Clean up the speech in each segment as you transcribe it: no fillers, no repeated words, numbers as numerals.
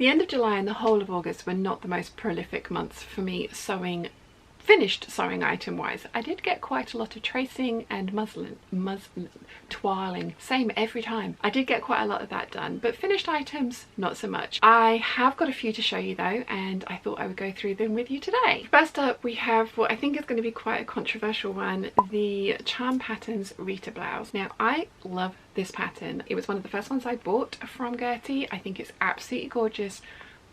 The end of July and the whole of August were not the most prolific months for me finished sewing item wise. I did get quite a lot of tracing and muslin toiling, same every time. I did get quite a lot of that done, but finished items not so much. I have got a few to show you though, and I thought I would go through them with you today. First up, we have what I think is going to be quite a controversial one, the Charm Patterns Rita blouse. Now I love this pattern. It was one of the first ones I bought from Gertie. I think it's absolutely gorgeous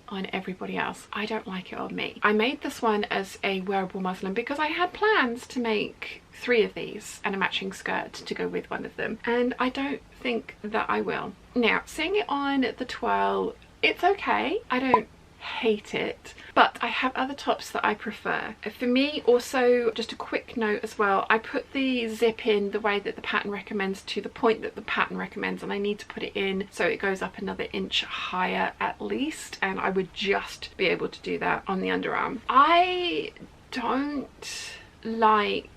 on everybody else. I don't like it on me. I made this one as a wearable muslin because I had plans to make 3 of these and a matching skirt to go with one of them, and I don't think that I will. Now, seeing it on the twirl, it's okay. I don't hate it, but I have other tops that I prefer. For me, also, just a quick note as well, I put the zip in the way that the pattern recommends, to the point that the pattern recommends, and I need to put it in so it goes up another inch higher at least, and I would just be able to do that on the underarm. I don't like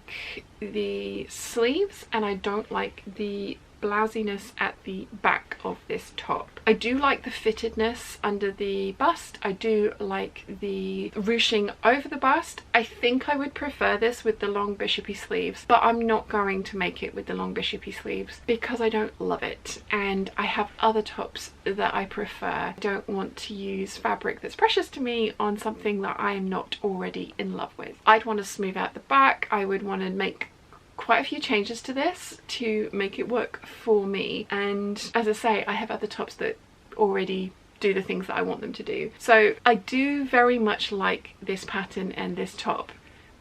the sleeves and I don't like the blousiness at the back of this top. I do like the fittedness under the bust. I do like the ruching over the bust. I think I would prefer this with the long bishopy sleeves, but I'm not going to make it with the long bishopy sleeves because I don't love it, and I have other tops that I prefer. I don't want to use fabric that's precious to me on something that I am not already in love with. I'd want to smooth out the back. I would want to make quite a few changes to this to make it work for me, and as I say, I have other tops that already do the things that I want them to do. So I do very much like this pattern and this top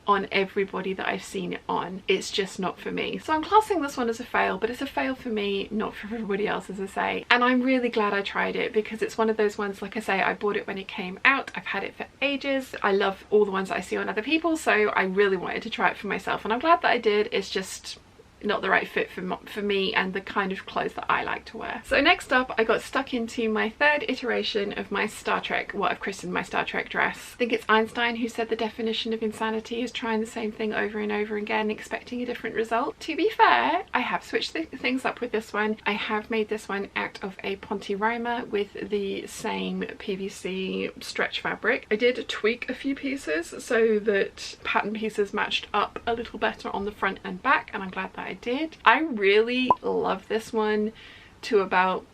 on everybody that I've seen it on. It's just not for me. So I'm classing this one as a fail, but it's a fail for me, not for everybody else, as I say. And I'm really glad I tried it because it's one of those ones, like I say, I bought it when it came out. I've had it for ages. I love all the ones that I see on other people, so I really wanted to try it for myself, and I'm glad that I did. It's just not the right fit for me and the kind of clothes that I like to wear. So next up, I got stuck into my 3rd iteration of my Star Trek, what I've christened my Star Trek dress. I think it's Einstein who said the definition of insanity is trying the same thing over and over again, expecting a different result. To be fair, I have switched things up with this one. I have made this one out of a Ponte Roma with the same PVC stretch fabric. I did tweak a few pieces so that pattern pieces matched up a little better on the front and back, and I'm glad that I did. I really love this one to about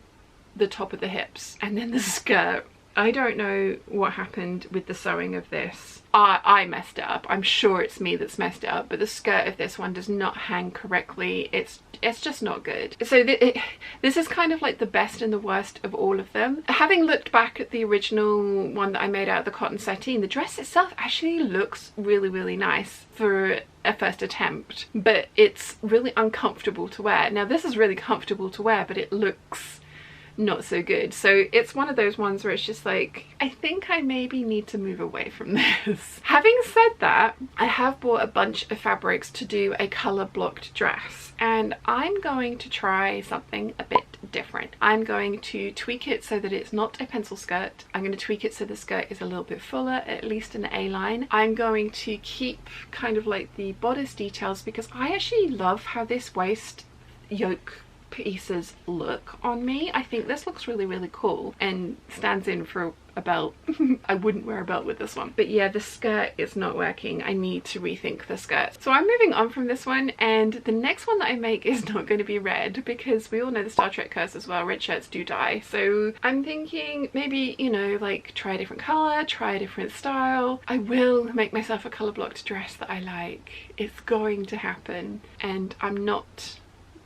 the top of the hips, and then the skirt. I don't know what happened with the sewing of this. I messed it up. I'm sure it's me that's messed it up, but the skirt of this one does not hang correctly. It's just not good. So this is kind of like the best and the worst of all of them. Having looked back at the original one that I made out of the cotton sateen, the dress itself actually looks really, really nice for a first attempt, but it's really uncomfortable to wear. Now this is really comfortable to wear, but it looks not so good. So it's one of those ones where it's just like, I think I maybe need to move away from this. Having said that, I have bought a bunch of fabrics to do a color blocked dress, and I'm going to try something a bit different. I'm going to tweak it so that it's not a pencil skirt. I'm going to tweak it so the skirt is a little bit fuller, at least an A-line. I'm going to keep kind of like the bodice details because I actually love how this waist yoke pieces look on me. I think this looks really, really cool and stands in for a belt. I wouldn't wear a belt with this one, but yeah, the skirt is not working. I need to rethink the skirt. So I'm moving on from this one, and the next one that I make is not going to be red because we all know the Star Trek curse as well. Red shirts do die. So I'm thinking maybe, you know, like try a different color, try a different style. I will make myself a color blocked dress that I like. It's going to happen, and I'm not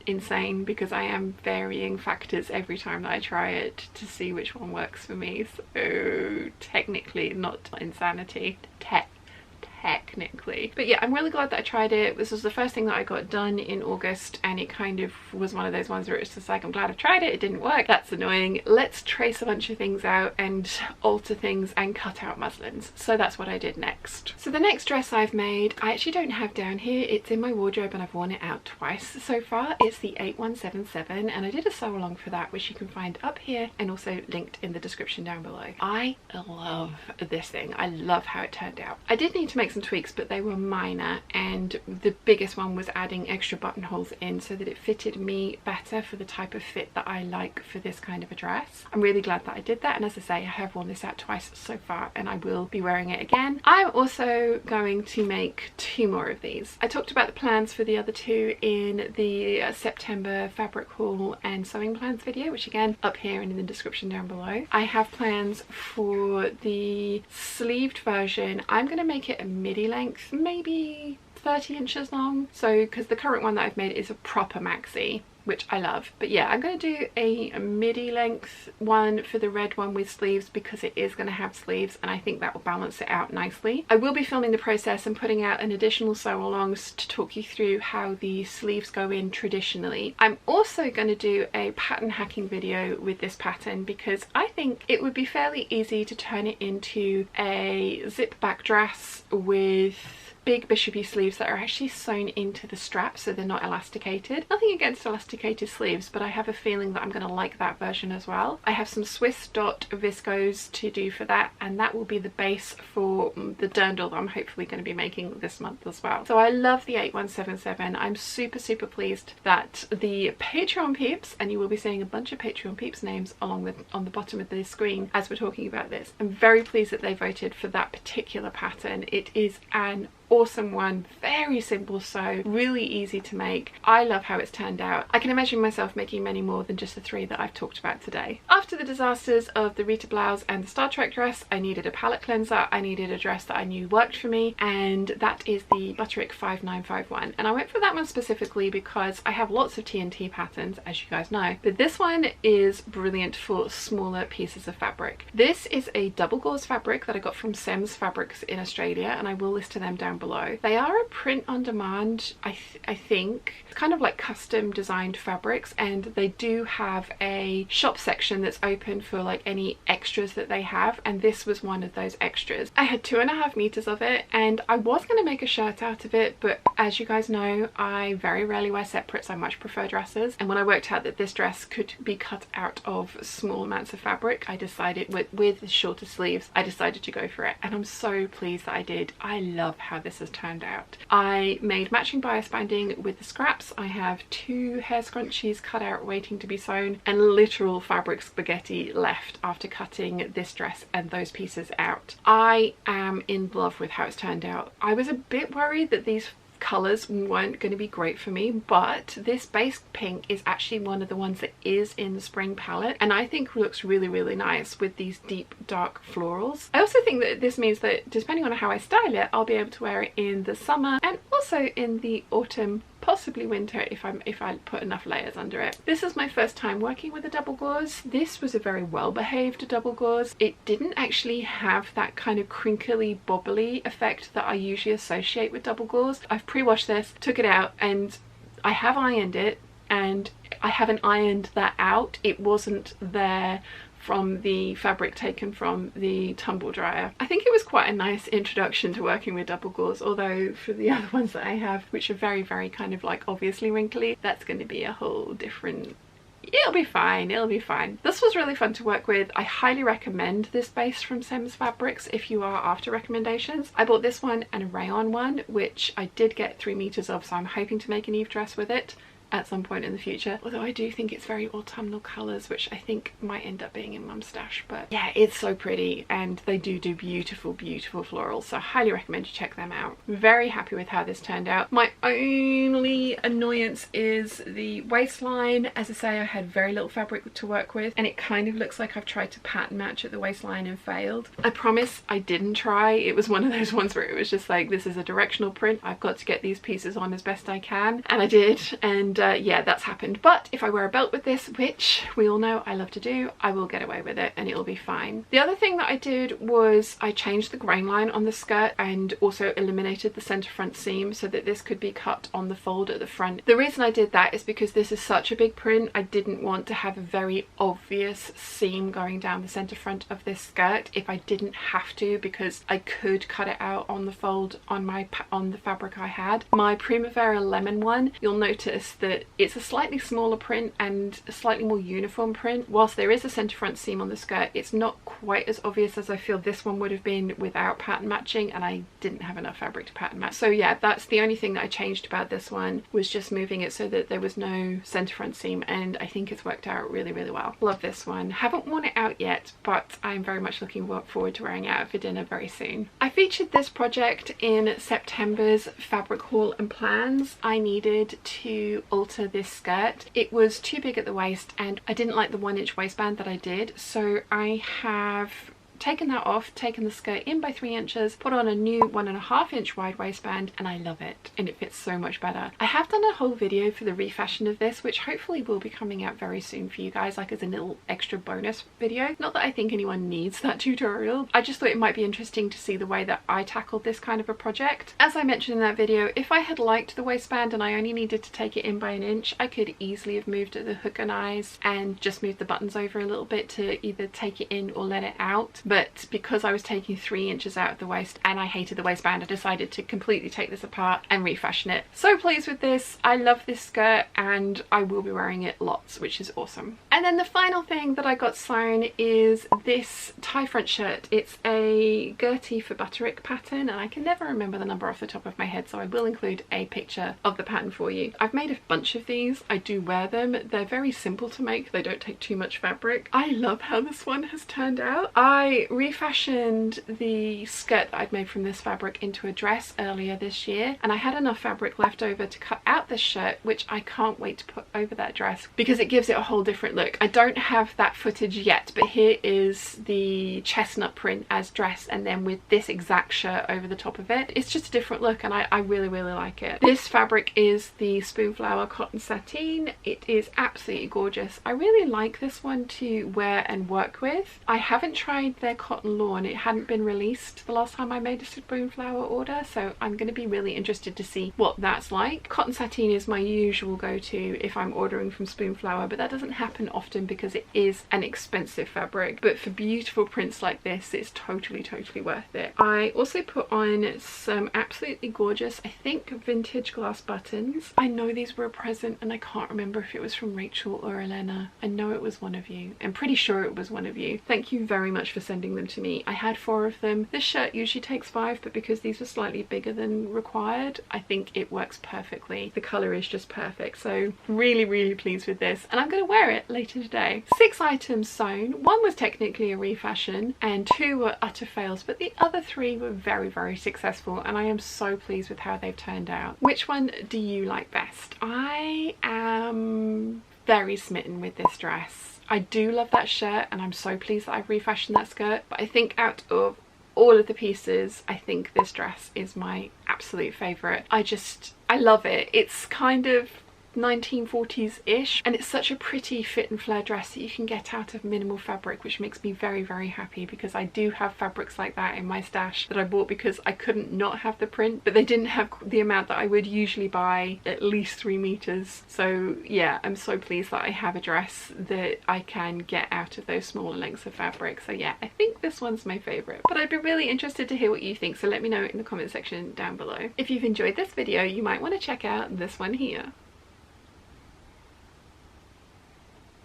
insane because I am varying factors every time that I try it to see which one works for me. So technically not insanity, technically. But yeah, I'm really glad that I tried it. This was the first thing that I got done in August, and it kind of was one of those ones where it's just like, I'm glad I tried it. It didn't work. That's annoying. Let's trace a bunch of things out and alter things and cut out muslins. So that's what I did next. So the next dress I've made, I actually don't have down here. It's in my wardrobe and I've worn it out twice so far. It's the 8177, and I did a sew along for that, which you can find up here and also linked in the description down below. I love this thing. I love how it turned out. I did need to make make some tweaks, but they were minor, and the biggest one was adding extra buttonholes in so that it fitted me better for the type of fit that I like for this kind of a dress. I'm really glad that I did that, and as I say, I have worn this out twice so far and I will be wearing it again. I'm also going to make 2 more of these. I talked about the plans for the other 2 in the September fabric haul and sewing plans video, which again up here and in the description down below. I have plans for the sleeved version. I'm going to make it a midi length, maybe 30 inches long, so because the current one that I've made is a proper maxi, which I love. But yeah, I'm going to do a midi length one for the red one with sleeves because it is going to have sleeves, and I think that will balance it out nicely. I will be filming the process and putting out an additional sew alongs to talk you through how the sleeves go in traditionally. I'm also going to do a pattern hacking video with this pattern because I think it would be fairly easy to turn it into a zip back dress with big bishopy sleeves that are actually sewn into the strap so they're not elasticated. Nothing against elasticated sleeves, but I have a feeling that I'm going to like that version as well. I have some Swiss dot viscose to do for that, and that will be the base for the dirndl that I'm hopefully going to be making this month as well. So I love the 8177. I'm super pleased that the Patreon peeps, and you will be seeing a bunch of Patreon peeps names on the bottom of the screen as we're talking about this. I'm very pleased that they voted for that particular pattern. It is an awesome one, very simple sew, really easy to make. I love how it's turned out. I can imagine myself making many more than just the 3 that I've talked about today. After the disasters of the Rita blouse and the Star Trek dress, I needed a palette cleanser. I needed a dress that I knew worked for me, and that is the Butterick 5951. And I went for that one specifically because I have lots of TNT patterns, as you guys know, but this one is brilliant for smaller pieces of fabric. This is a double gauze fabric that I got from Sewn's Fabrics in Australia, and I will list to them down below. They are a print on demand, I think. It's kind of like custom designed fabrics, and they do have a shop section that's open for like any extras that they have, and this was one of those extras. I had 2.5 meters of it, and I was going to make a shirt out of it, but as you guys know, I very rarely wear separates. I much prefer dresses, and when I worked out that this dress could be cut out of small amounts of fabric, I decided with the shorter sleeves, I decided to go for it, and I'm so pleased that I did. I love how this has turned out. I made matching bias binding with the scraps. I have 2 hair scrunchies cut out waiting to be sewn, and literal fabric spaghetti left after cutting this dress and those pieces out. I am in love with how it's turned out. I was a bit worried that these colours weren't going to be great for me, but this base pink is actually one of the ones that is in the spring palette, and I think looks really nice with these deep dark florals. I also think that this means that depending on how I style it, I'll be able to wear it in the summer and also in the autumn, possibly winter if I put enough layers under it. This is my first time working with a double gauze. This was a very well behaved double gauze. It didn't actually have that kind of crinkly bobbly effect that I usually associate with double gauze. I've pre-washed this, took it out, and I have ironed it, and I haven't ironed that out. It wasn't there from the fabric taken from the tumble dryer. I think it was quite a nice introduction to working with double gauze, although for the other ones that I have, which are very kind of like obviously wrinkly, that's going to be a whole different... It'll be fine, it'll be fine. This was really fun to work with. I highly recommend this base from Sewn's Fabrics if you are after recommendations. I bought this one and a rayon one, which I did get 3 meters of, so I'm hoping to make an Eve dress with it at some point in the future, although I do think it's very autumnal colours, which I think might end up being in Mum's stash. But yeah, it's so pretty, and they do beautiful florals, so I highly recommend you check them out. Very happy with how this turned out. My only annoyance is the waistline. As I say, I had very little fabric to work with, and it kind of looks like I've tried to pattern match at the waistline and failed. I promise I didn't try. It was one of those ones where it was just like, this is a directional print, I've got to get these pieces on as best I can, and I did, and yeah, that's happened. But if I wear a belt with this, which we all know I love to do, I will get away with it and it'll be fine. The other thing that I did was I changed the grain line on the skirt and also eliminated the center front seam so that this could be cut on the fold at the front. The reason I did that is because this is such a big print. I didn't want to have a very obvious seam going down the center front of this skirt if I didn't have to, because I could cut it out on the fold on the fabric I had. My Primavera lemon one, you'll notice that that it's a slightly smaller print and a slightly more uniform print. Whilst there is a centre front seam on the skirt, it's not quite as obvious as I feel this one would have been without pattern matching, and I didn't have enough fabric to pattern match. So yeah, that's the only thing that I changed about this one, was just moving it so that there was no centre front seam, and I think it's worked out really, really well. Love this one. Haven't worn it out yet, but I'm very much looking forward to wearing it out for dinner very soon. I featured this project in September's fabric haul and plans. I needed to alter this skirt. It was too big at the waist and I didn't like the 1-inch waistband that I did, so I have taken that off, taken the skirt in by 3 inches, put on a new 1.5-inch wide waistband, and I love it, and it fits so much better. I have done a whole video for the refashion of this, which hopefully will be coming out very soon for you guys, like as a little extra bonus video. Not that I think anyone needs that tutorial, I just thought it might be interesting to see the way that I tackled this kind of a project. As I mentioned in that video, if I had liked the waistband and I only needed to take it in by 1 inch, I could easily have moved the hook and eyes and just moved the buttons over a little bit to either take it in or let it out. But because I was taking 3 inches out of the waist and I hated the waistband, I decided to completely take this apart and refashion it. So pleased with this. I love this skirt and I will be wearing it lots, which is awesome. And then the final thing that I got sewn is this tie front shirt. It's a Gertie for Butterick pattern, and I can never remember the number off the top of my head, so I will include a picture of the pattern for you. I've made a bunch of these. I do wear them. They're very simple to make. They don't take too much fabric. I love how this one has turned out. I refashioned the skirt that I'd made from this fabric into a dress earlier this year, and I had enough fabric left over to cut out this shirt, which I can't wait to put over that dress because it gives it a whole different look. I don't have that footage yet, but here is the chestnut print as dress, and then with this exact shirt over the top of it. It's just a different look, and I really, really like it. This fabric is the Spoonflower cotton sateen. It is absolutely gorgeous. I really like this one to wear and work with. I haven't tried their cotton lawn. It hadn't been released the last time I made a Spoonflower order, so I'm going to be really interested to see what that's like. Cotton sateen is my usual go-to if I'm ordering from Spoonflower, but that doesn't happen often because it is an expensive fabric. But for beautiful prints like this, it's totally worth it. I also put on some absolutely gorgeous, I think, vintage glass buttons. I know these were a present and I can't remember if it was from Rachel or Elena. I know it was one of you. I'm pretty sure it was one of you. Thank you very much for sending them to me. I had 4 of them. This shirt usually takes 5, but because these were slightly bigger than required, I think it works perfectly. The colour is just perfect, so really pleased with this, and I'm going to wear it later today. 6 items sewn. 1 was technically a refashion and 2 were utter fails, but the other 3 were very successful, and I am so pleased with how they've turned out. Which one do you like best? I am very smitten with this dress. I do love that shirt and I'm so pleased that I've refashioned that skirt, but I think out of all of the pieces, I think this dress is my absolute favourite. I love it. It's kind of 1940s-ish, and it's such a pretty fit and flare dress that you can get out of minimal fabric, which makes me very happy, because I do have fabrics like that in my stash that I bought because I couldn't not have the print, but they didn't have the amount that I would usually buy, at least 3 meters. So yeah, I'm so pleased that I have a dress that I can get out of those smaller lengths of fabric. So yeah, I think this one's my favorite, but I'd be really interested to hear what you think, so let me know in the comment section down below. If you've enjoyed this video, you might want to check out this one here.